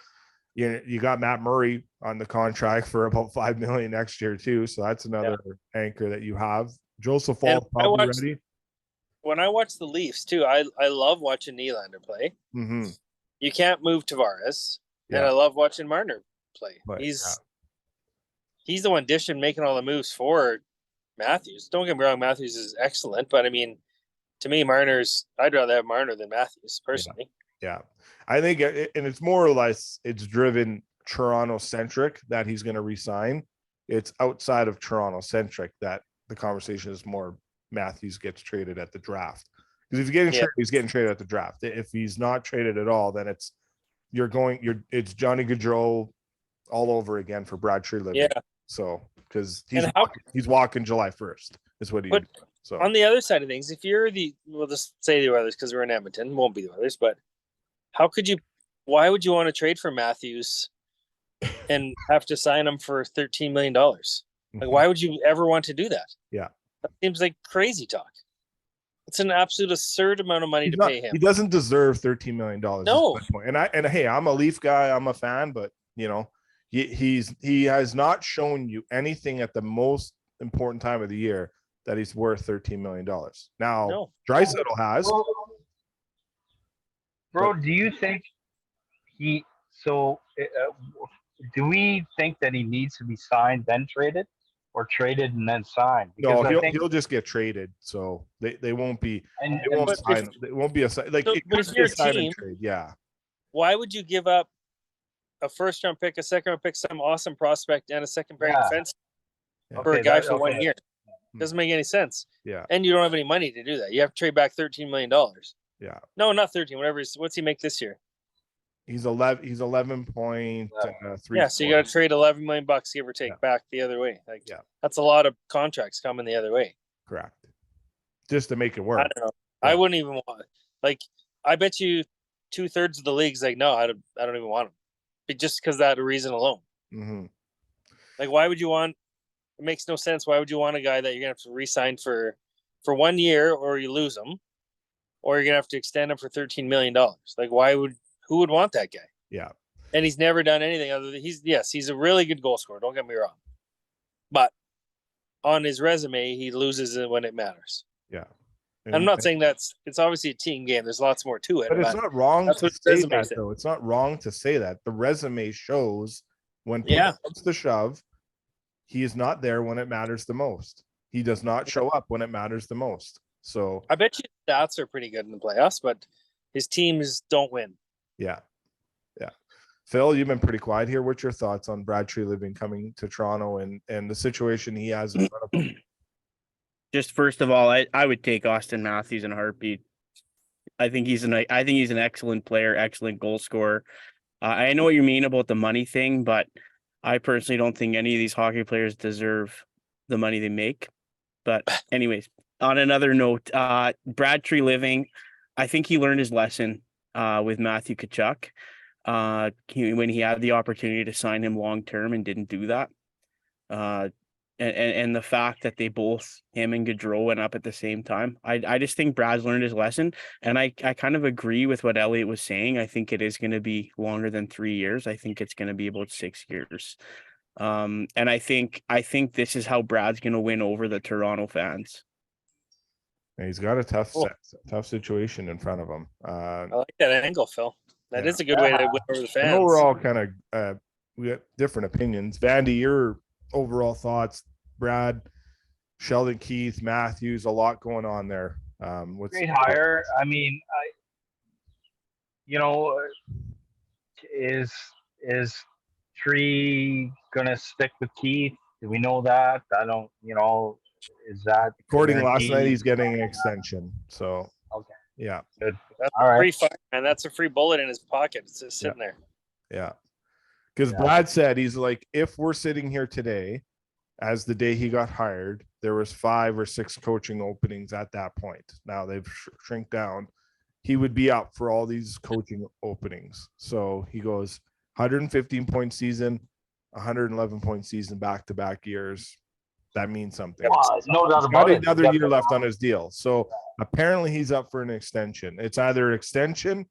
You got Matt Murray on the contract for about $5 million next year too. So that's another anchor that you have. Joseph Fall probably ready. When I watch the Leafs too, I love watching Nylander play. Mm-hmm. You can't move Tavares, and I love watching Marner play. But, he's the one dishing, making all the moves for Matthews. Don't get me wrong, Matthews is excellent, but I mean, to me, I'd rather have Marner than Matthews personally. Yeah. I think, and it's more or less, it's driven Toronto centric that he's going to resign. It's outside of Toronto centric that the conversation is more Matthews gets traded at the draft. Because if he's getting traded, he's getting traded at the draft. If he's not traded at all, then it's Johnny Gaudreau all over again for Brad Treliving. Yeah. So because he's walking July 1st is what he. So on the other side of things, if you're we'll just say the Oilers because we're in Edmonton, won't be the Oilers, but why would you want to trade for Matthews and have to sign him for $13 million? Like, why would you ever want to do that? Yeah. That seems like crazy talk. It's an absolute absurd amount of money to pay him. He doesn't deserve $13 million. No. And hey, I'm a Leaf guy. I'm a fan, but you know, he has not shown you anything at the most important time of the year that he's worth $13 million. Now, Draisaitl has. Bro, do you think do we think that he needs to be signed then traded, or traded and then signed? Because he'll just get traded, so they won't be. It won't be a like. So, but if you're a team, trade, yeah. Why would you give up a first round pick, a second round pick, some awesome prospect, and a second pair defense for a guy for 1 year? Doesn't make any sense. Yeah. And you don't have any money to do that. You have to trade back $13 million. Yeah. No, not 13. What's he make this year? He's 11.3. Yeah, so you got to trade $11 million, give or take, back the other way. Like, that's a lot of contracts coming the other way. Correct. Just to make it work. I don't know. Yeah. I wouldn't even want it. Like, I bet you 2/3 of the league's like, no, I don't even want him, just because that reason alone. Mm-hmm. Like, why would you want? It makes no sense. Why would you want a guy that you're gonna have to re-sign for 1 year, or you lose him, or you're gonna have to extend him for $13 million? Like, who would want that guy? Yeah. and he's never done anything other than he's a really good goal scorer. Don't get me wrong, but on his resume, he loses it when it matters. Yeah. I'm not saying it's obviously a team game. There's lots more to it. But it's not wrong that's to what his say resume that, said. though. It's not wrong to say that. The resume shows when push Yeah. comes to shove, he is not there when it matters the most. He does not show up when it matters the most. So I bet you stats are pretty good in the playoffs, but his teams don't win. yeah. Yeah. Phil, you've been pretty quiet here. What's your thoughts on Brad Treliving coming to Toronto and the situation he has in front of him? Just first of all, I would take Austin Matthews in a heartbeat. I think he's an excellent player, excellent goal scorer. I know what you mean about the money thing, but I personally don't think any of these hockey players deserve the money they make. But anyways, on another note, Brad Treliving, I think he learned his lesson with Matthew Tkachuk when he had the opportunity to sign him long term and didn't do that. And the fact that they both, him and Gaudreau, went up at the same time. I just think Brad's learned his lesson. And I kind of agree with what Elliot was saying. I think it is going to be longer than 3 years. I think it's going to be about 6 years. And I think this is how Brad's going to win over the Toronto fans. And he's got a tough situation in front of him. I like that angle, Phil. That is a good way to win over the fans. I know we're all kind of we got different opinions. Vandy, your overall thoughts? Brad, Sheldon Keith, Matthews, a lot going on there. Great hire. I mean, is Tree gonna stick with Keith? Do we know that? I don't. Is that according last night? He's getting an extension. So okay, yeah, good. That's all right. Free fire, man. That's a free bullet in his pocket. It's just sitting there. Yeah, because Brad said he's like, if we're sitting here today, as the day he got hired, there was 5 or 6 coaching openings at that point. Now they've shrink down. He would be up for all these coaching openings. So he goes 115 point season, 111 point season, back-to-back years. That means something. No doubt He's got another year left on his deal. So apparently he's up for an extension. It's either an extension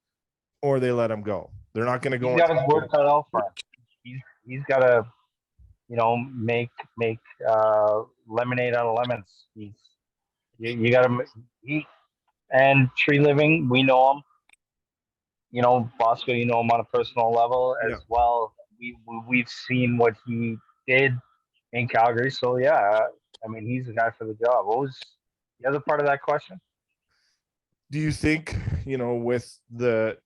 or they let him go. They're not going to go. He's got his work cut out for him. He's got to, make lemonade out of lemons. You got to. And Treliving, we know him. Bosco, you know him on a personal level as well. We've seen what he did in Calgary. So yeah, I mean, he's the guy for the job. What was the other part of that question? Do you think, with the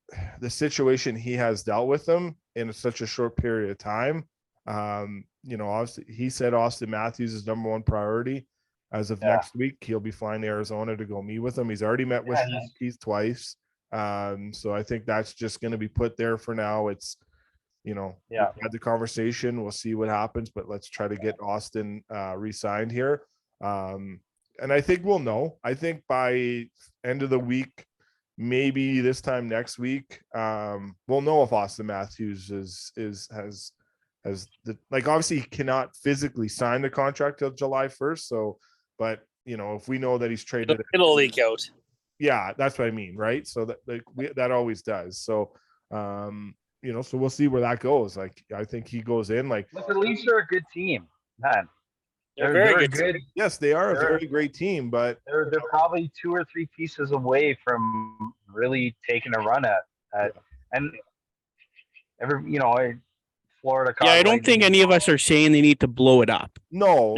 situation he has dealt with them in such a short period of time, obviously he said Austin Matthews is number 1 priority. As of next week, he'll be flying to Arizona to go meet with him. He's already met with Keith twice. So I think that's just going to be put there for now. It's, we've had the conversation. We'll see what happens, but let's try to get Austin re-signed here. And I think we'll know. I think by end of the week, maybe this time next week, we'll know if Austin Matthews has obviously he cannot phically sign the contract till July 1st. So, but if we know that he's traded, it'll leak out. Yeah, that's what I mean, right? So that always does. So, so we'll see where that goes. I think he goes in Look, the Leafs are a good team, man. They're very good. Yes, they are a very great team, but they're probably 2 or 3 pieces away from really taking a run at and Florida. Yeah, I don't think any of us are saying they need to blow it up. No,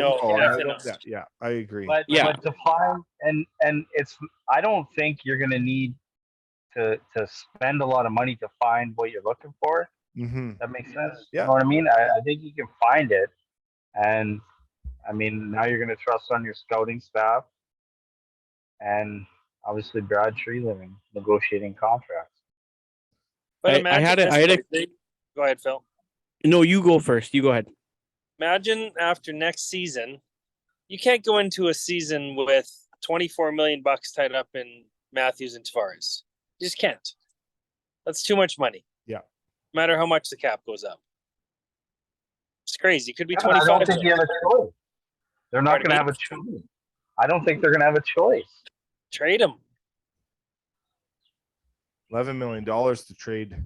I agree. But to find and it's, I don't think you're going to need to spend a lot of money to find what you're looking for. Mm-hmm. That makes sense. Yeah. You know what I mean? I think you can find it, and I mean, now you're going to trust on your scouting staff, and obviously Brad Treliving negotiating contracts. But I had a go ahead, Phil. No, you go first. You go ahead. Imagine after next season, you can't go into a season with $24 million tied up in Matthews and Tavares. You just can't. That's too much money. Yeah. No matter how much the cap goes up. It's crazy. It could be 25. I don't think you have a choice. They're not going to have a choice. I don't think they're going to have a choice. Trade him. $11 million to trade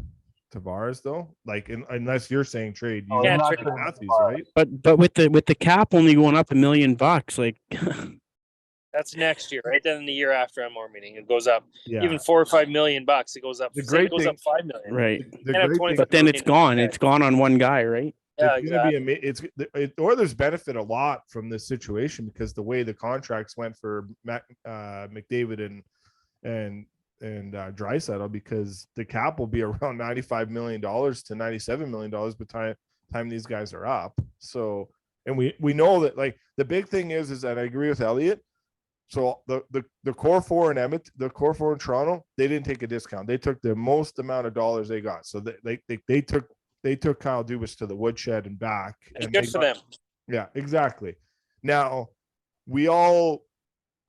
Tavares though? Like, unless you're saying trade, you Oh, Yeah, not trade trading Matthews, Tavares. right? But with the cap only going up $1 million, like That's next year, right? Then the year after I'm more meaning it goes up. Yeah. Even $4 or $5 million, it goes up. The Say great it goes thing- up 5 million. right. The And have great 20 thing, But then it's million. gone. It's gone on one guy, right? Yeah, it's gonna exactly. be Oilers benefit a lot from this situation because the way the contracts went for McDavid and Draisaitl, because the cap will be around $95 million to $97 million by the time these guys are up. So, and we know that, like, the big thing is that I agree with Elliot. So the core four in the core four in Toronto, they didn't take a discount. They took the most amount of dollars they got. So they took Kyle Dubas to the woodshed and back. And Good for them. Yeah, exactly. Now, we all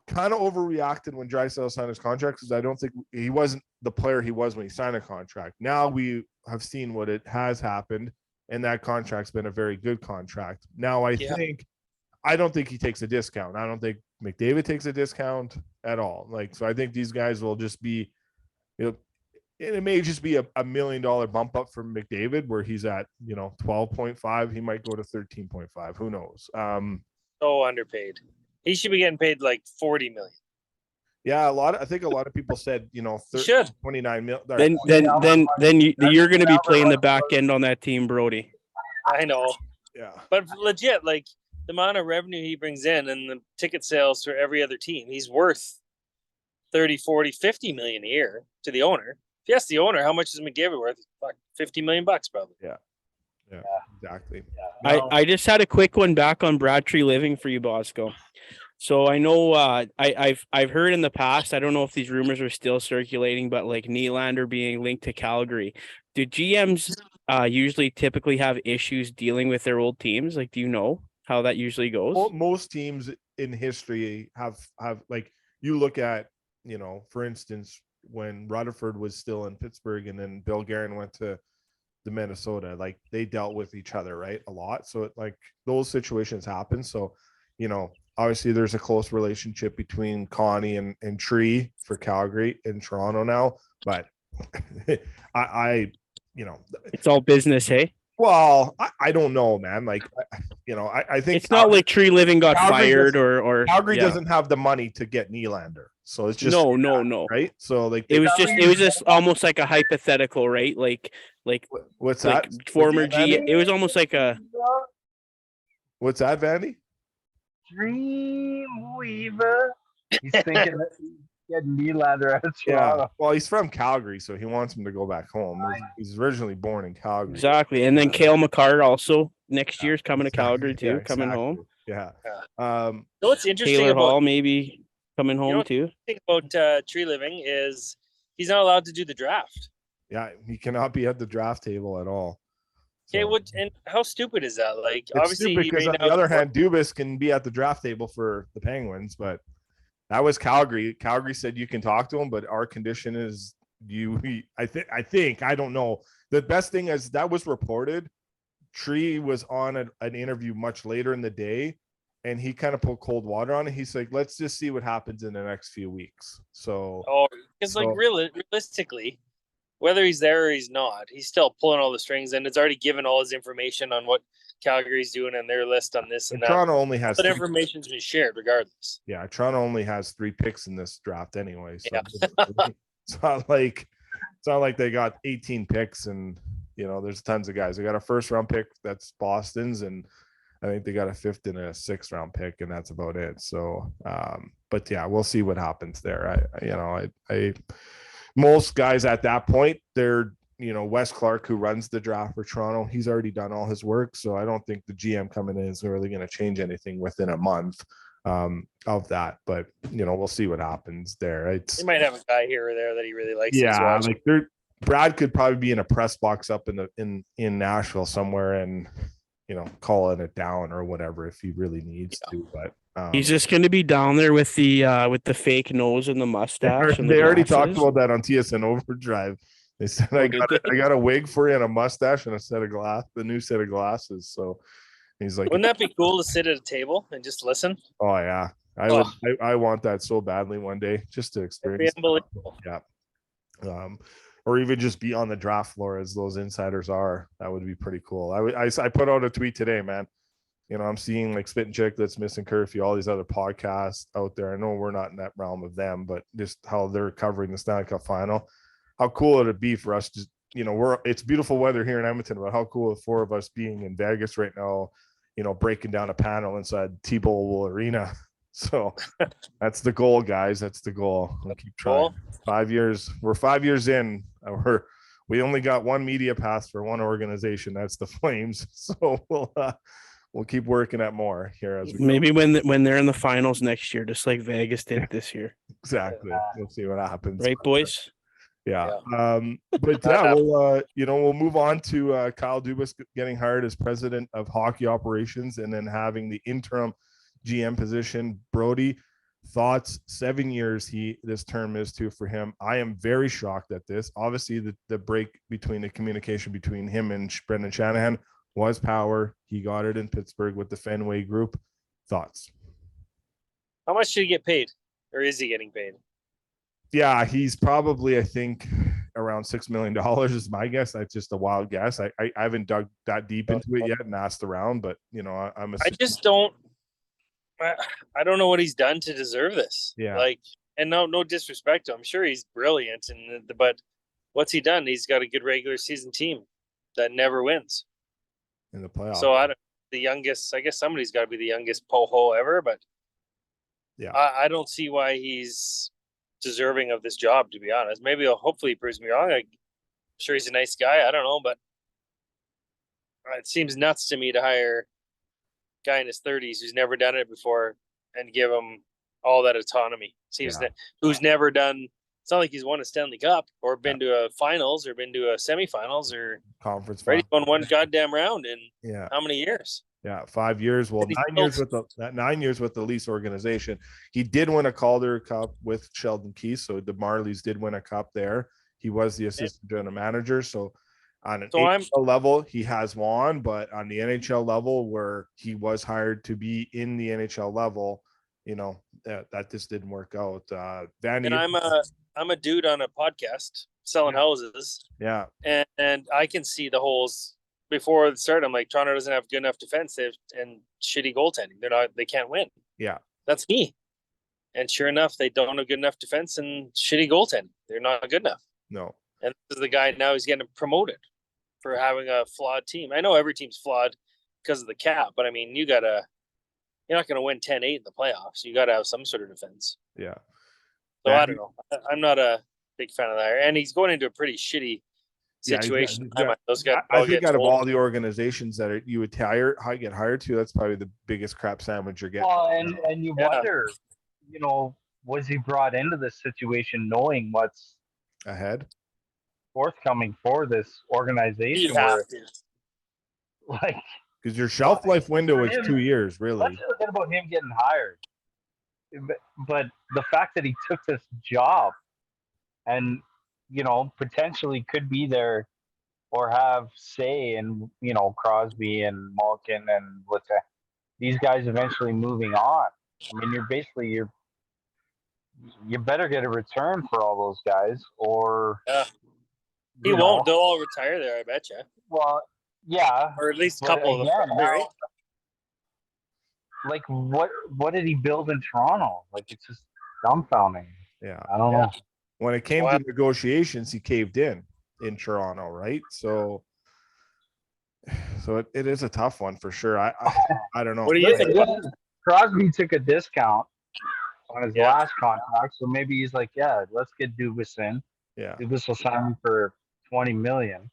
kind of overreacted when Draisaitl signed his contract because I don't think he wasn't the player he was when he signed a contract. Now we have seen what it has happened, and that contract's been a very good contract. Now I don't think he takes a discount. I don't think McDavid takes a discount at all. Like, so I think these guys will just be, and it may just be a $1 million bump up from McDavid where he's at, 12.5. He might go to 13.5. Who knows? So underpaid. He should be getting paid like 40 million. Yeah, I think a lot of people said, 29 million. Then you're going to be playing the back end on that team, Brody. I know. Yeah. But legit, like the amount of revenue he brings in and the ticket sales for every other team, he's worth 30, 40, 50 million a year to the owner. If you ask the owner, how much is McDavid worth? Fuck, $50 million probably. Yeah, exactly. Yeah. I just had a quick one back on Brad Tree Living for you, Bosco. So I know I've heard in the past, I don't know if these rumors are still circulating, but like Nylander being linked to Calgary. Do GMs usually typically have issues dealing with their old teams? Like, do you know how that usually goes? Most teams in history have like, you look at, for instance, when Rutherford was still in Pittsburgh and then Bill Guerin went to the Minnesota, like they dealt with each other, right? A lot. So like those situations happen. So, obviously there's a close relationship between Connie and Tree for Calgary and Toronto now, but I It's all business, hey? well, I don't know, man. Like, I think It's not like Tree Living got Calgary fired or Calgary doesn't have the money to get Nylander. So it's just no. right. So like It was just almost like a hypothetical, right? Like what's like that? former G. It was almost like a What's that, Vandy? Dreamweaver. He's thinking that he's getting Nylander out of Yeah. Toronto. Well, he's from Calgary, so he wants him to go back home. He's originally born in Calgary. exactly. And then Cale Makar also next year's coming to Calgary too, Yeah, coming home. Yeah. So what's interesting Taylor about Hall maybe coming home too. thing about Tree Living is he's not allowed to do the draft. Yeah, he cannot be at the draft table at all. Okay, So, and how stupid is that? Like, it's obviously, stupid because on the other hand, Dubas can be at the draft table for the Penguins, but that was Calgary. Calgary said you can talk to him, but our condition is I think I don't know. The best thing is that was reported. Tree was on an interview much later in the day, and he kind of put cold water on it. He's like, let's just see what happens in the next few weeks. So, because like realistically, whether he's there or he's not, he's still pulling all the strings, and it's already given all his information on what Calgary's doing and their list on this and that. Toronto only has that information's been shared regardless. Yeah, Toronto only has 3 picks in this draft anyway. So Yeah. it's not like they got 18 picks and there's tons of guys. They got a first round pick that's Boston's, and I think they got a 5th and a 6th round pick, and that's about it. So, but yeah, we'll see what happens there. I most guys at that point, they're Wes Clark, who runs the draft for Toronto, he's already done all his work. So I don't think the GM coming in is really going to change anything within a month of that. But we'll see what happens there. He might have a guy here or there that he really likes. Yeah, like Brad could probably be in a press box up in Nashville somewhere and calling it down or whatever if he really needs to. But he's just going to be down there with the fake nose and the mustache. They already talked about that on TSN Overdrive. They said I got a wig for you and a mustache and a new set of glasses. So he's like, wouldn't that be cool to sit at a table and just listen? Oh yeah, I want that so badly one day just to experience. That'd be unbelievable. Yeah. or even just be on the draft floor as those insiders are. That would be pretty cool. I put out a tweet today, man. You know, I'm seeing like Spit and Chicklets, Missing Curfew, all these other podcasts out there. I know we're not in that realm of them, but just how they're covering the Stanley Cup final. How cool would it be for us to, you know, it's beautiful weather here in Edmonton, but how cool the four of us being in Vegas right now, you know, breaking down a panel inside T-Mobile Arena. So that's the goal, guys. That's the goal. We'll keep trying. 5 years. We're 5 years in. We only got one media pass for one organization. That's the Flames. So we'll keep working at more here as we maybe when they're in the finals next year, just like Vegas did this year. Exactly. We'll see what happens. Right, boys? Yeah. But yeah, we'll move on to Kyle Dubas getting hired as president of hockey operations and then having the interim GM position. Brody, thoughts? 7 years this term is too for him. I am very shocked at this. Obviously, the break between the communication between him and Brendan Shanahan was power. He got it in Pittsburgh with the Fenway Group. Thoughts? How much did he get paid, or is he getting paid? Yeah, he's probably, I think, around $6 million is my guess. That's just a wild guess. I haven't dug that deep into it yet and asked around, but you know, I just don't. I don't know what he's done to deserve this. Yeah. Like, and no disrespect to him. I'm sure he's brilliant, but what's he done? He's got a good regular season team that never wins in the playoffs. So the youngest. I guess somebody's got to be the youngest poho ever, but yeah, I don't see why he's deserving of this job. To be honest, maybe hopefully he proves me wrong. I'm sure he's a nice guy. I don't know, but it seems nuts to me to hire guy in his 30s who's never done it before and give him all that autonomy. Who's never done. It's not like he's won a Stanley Cup or been to a finals or been to a semifinals or conference. Right, he's won one goddamn round in how many years? Yeah, 5 years. Well, 9 years with that 9 years with the Leafs organization. He did win a Calder Cup with Sheldon Keefe, so the Marlies did win a cup there. He was the assistant general manager, so on an NHL level, he has won, but on the NHL level, where he was hired to be in the NHL level, you know, that just didn't work out. And I'm a dude on a podcast selling houses. Yeah, and I can see the holes before the start. I'm like, Toronto doesn't have good enough defense and shitty goaltending. They can't win. Yeah, that's me. And sure enough, they don't have good enough defense and shitty goaltending. They're not good enough. No. And this is the guy now. He's getting promoted for having a flawed team. I know every team's flawed because of the cap, but I mean, you're not going to win 10-8 in the playoffs. You got to have some sort of defense. Yeah. So I don't know. I'm not a big fan of that. And he's going into a pretty shitty situation. Those guys. I think out of all the organizations that you would get hired to, that's probably the biggest crap sandwich you're getting. Well, and you wonder, you know, was he brought into this situation knowing what's ahead, forthcoming for this organization? Like, because your shelf life window is 2 years, really. Let's forget about him getting hired. But the fact that he took this job and, you know, potentially could be there or have say in, you know, Crosby and Malkin and these guys eventually moving on. I mean, you better get a return for all those guys, or he won't. They'll all retire there, I bet you. Well, yeah, or at least a couple of them. Right? Like, what did he build in Toronto? Like, it's just dumbfounding. Yeah, I don't know. When it came to negotiations, he caved in Toronto, right? So it is a tough one for sure. I don't know. What do you think? Crosby took a discount on his last contract, so maybe he's like, let's get Dubas in. Yeah, Dubas will sign me for $20 million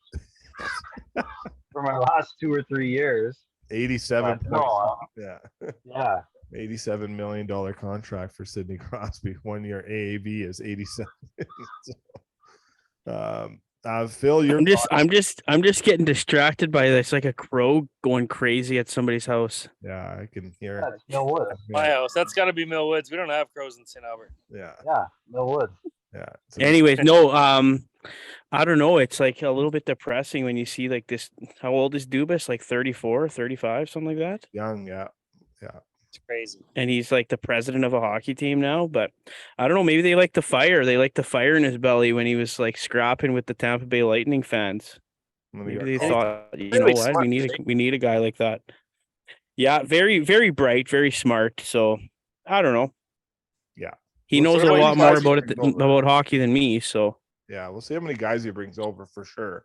for my last 2 or 3 years. 87. Yeah. $87 million contract for Sidney Crosby. 1 year AAV is 87. Phil, I'm just getting distracted by this, like a crow going crazy at somebody's house. Yeah, I can hear it. That's Millwood. My house. That's got to be Millwoods. We don't have crows in St. Albert. Yeah, Millwood. Yeah. Anyways, no, I don't know. It's like a little bit depressing when you see like this. How old is Dubas? Like 34, 35, something like that. Young, yeah. It's crazy. And he's like the president of a hockey team now. But I don't know. Maybe they like the fire. They like the fire in his belly when he was like scrapping with the Tampa Bay Lightning fans. Maybe they thought, you know really what, smart, we need a guy like that. Yeah, very, very bright, very smart. So I don't know. Yeah. He We'll knows see a how many lot more guys he about it brings over. about hockey than me. So Yeah, we'll see how many guys he brings over for sure.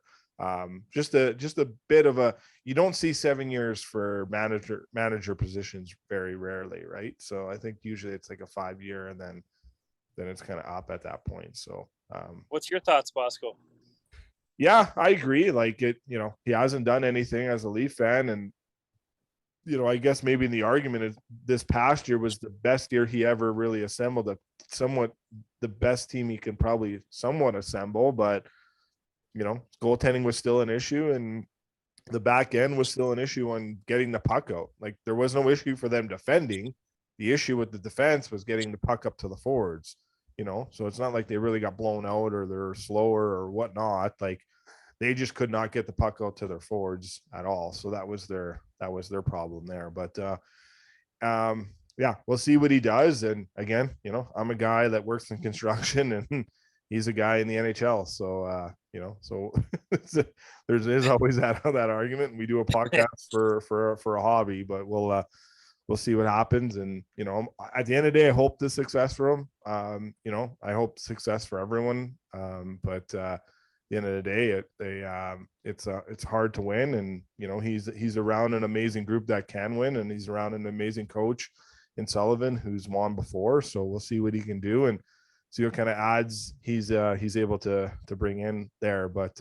Just a bit of a, you don't see 7 years for manager positions very rarely, right? So I think usually it's like a 5 year, and then it's kind of up at that point. So What's your thoughts, Bosco? yeah, I agree. Like he hasn't done anything as a Leaf fan, and I guess maybe in the argument is this past year was the best year he ever really assembled somewhat the best team he can probably somewhat assemble, but goaltending was still an issue, and the back end was still an issue on getting the puck out. Like there was no issue for them defending. The issue with the defense was getting the puck up to the forwards, so it's not like they really got blown out or they're slower or whatnot. Like they just could not get the puck out to their forwards at all. So that was their problem there. But yeah, we'll see what he does. And again, I'm a guy that works in construction, and he's a guy in the NHL. So so there's always that argument. And we do a podcast for a hobby, but we'll see what happens. And at the end of the day, I hope the success for him. I hope success for everyone. But at the end of the day, it's hard to win, and he's around an amazing group that can win, and he's around an amazing coach in Sullivan who's won before. So we'll see what he can do and see what kind of odds he's able to bring in there. But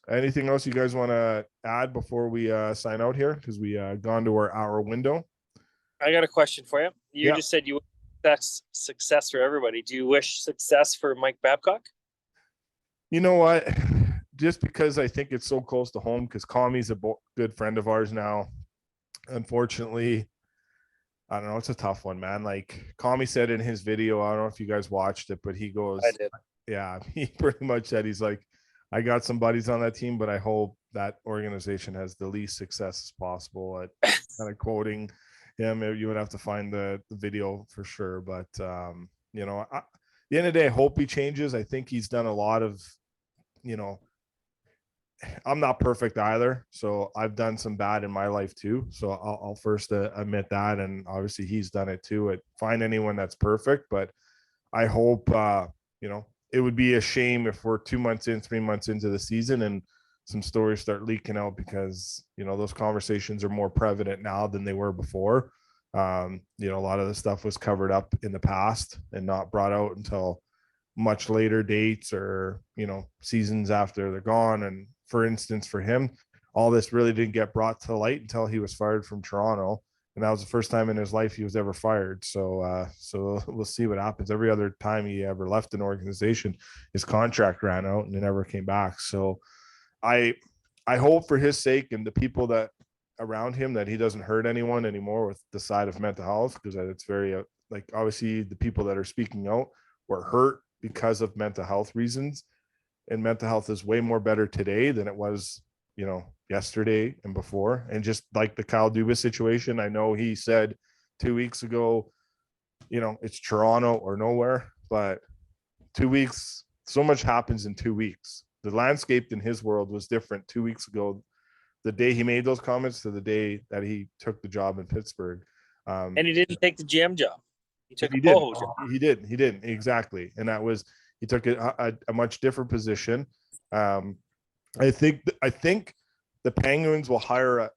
anything else you guys want to add before we sign out here, because we gone to our hour window? I got a question for you. You just said you wish that's success for everybody. Do you wish success for Mike Babcock? You know what? Just because I think it's so close to home, because Kami's a good friend of ours now. Unfortunately, I don't know. It's a tough one, man. Like Kami said in his video, I don't know if you guys watched it, but he goes, I did. Yeah, he pretty much said, he's like, I got some buddies on that team, but I hope that organization has the least success as possible. At kind of quoting him, you would have to find the video for sure. But at the end of the day, I hope he changes. I think he's done a lot of, I'm not perfect either. So I've done some bad in my life too. So I'll first admit that. And obviously he's done it too. Find anyone that's perfect, but I hope, it would be a shame if we're 2 months in, 3 months into the season and some stories start leaking out, because, those conversations are more prevalent now than they were before. A lot of the stuff was covered up in the past and not brought out until much later dates or, seasons after they're gone. And for instance, for him, all this really didn't get brought to light until he was fired from Toronto. And that was the first time in his life he was ever fired. So we'll see what happens. Every other time he ever left an organization, his contract ran out and it never came back. So I hope for his sake and the people that around him that he doesn't hurt anyone anymore with the side of mental health, because it's very obviously the people that are speaking out were hurt because of mental health reasons, and mental health is way more better today than it was yesterday and before. And just like the Kyle Dubas situation, I know he said 2 weeks ago, it's Toronto or nowhere, but 2 weeks, so much happens in 2 weeks. The landscape in his world was different 2 weeks ago, the day he made those comments, to the day that he took the job in Pittsburgh. And he didn't take the GM job. He took he a pole job. He didn't exactly. And that was, he took a much different position. I think the Penguins will hire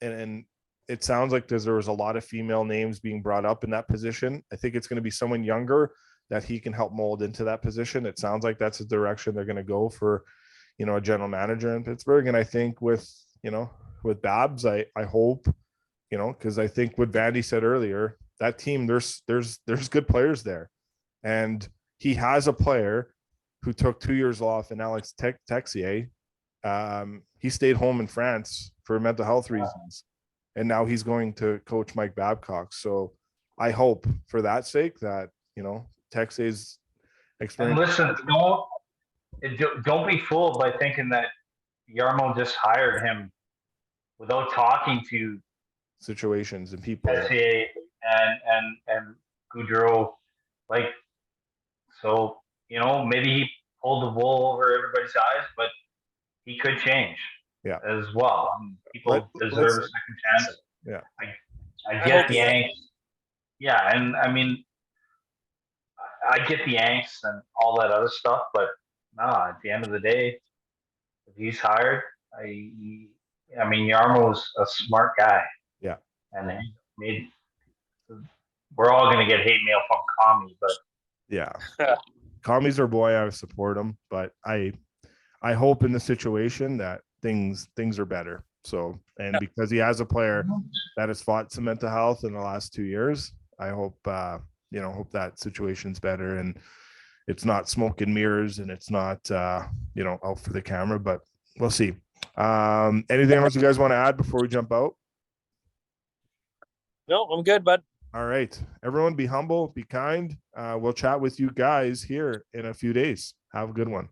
and it sounds like there was a lot of female names being brought up in that position. I think it's going to be someone younger that he can help mold into that position. It sounds like that's the direction they're going to go for, a general manager in Pittsburgh. And I think with Babs, I hope, because I think what Vandy said earlier, that team, there's good players there. And he has a player who took 2 years off, and Alex Texier. He stayed home in France for mental health reasons, and now he's going to coach Mike Babcock. So I hope for that sake that, Texier's experience. And listen, don't be fooled by thinking that Yarmo just hired him without talking to situations and people. SCA and Goudreau, like, so, you know, maybe he pulled the wool over everybody's eyes, but he could change. Yeah. As well. People deserve a second chance. Yeah. I I get hope the so. angst. Yeah, and I mean, I get the angst and all that other stuff, but nah, at the end of the day, if he's hired, I mean, Yarmo's a smart guy. Yeah. And he made, we're all going to get hate mail from Kami, but Yeah. Kami's our boy. I support him, but I hope in the situation that things are better. So, and because he has a player that has fought some mental health in the last 2 years, I hope, hope that situation's better and it's not smoke and mirrors and it's not, out for the camera, but we'll see. Anything else you guys want to add before we jump out? No, I'm good, bud. All right. Everyone be humble, be kind. We'll chat with you guys here in a few days. Have a good one.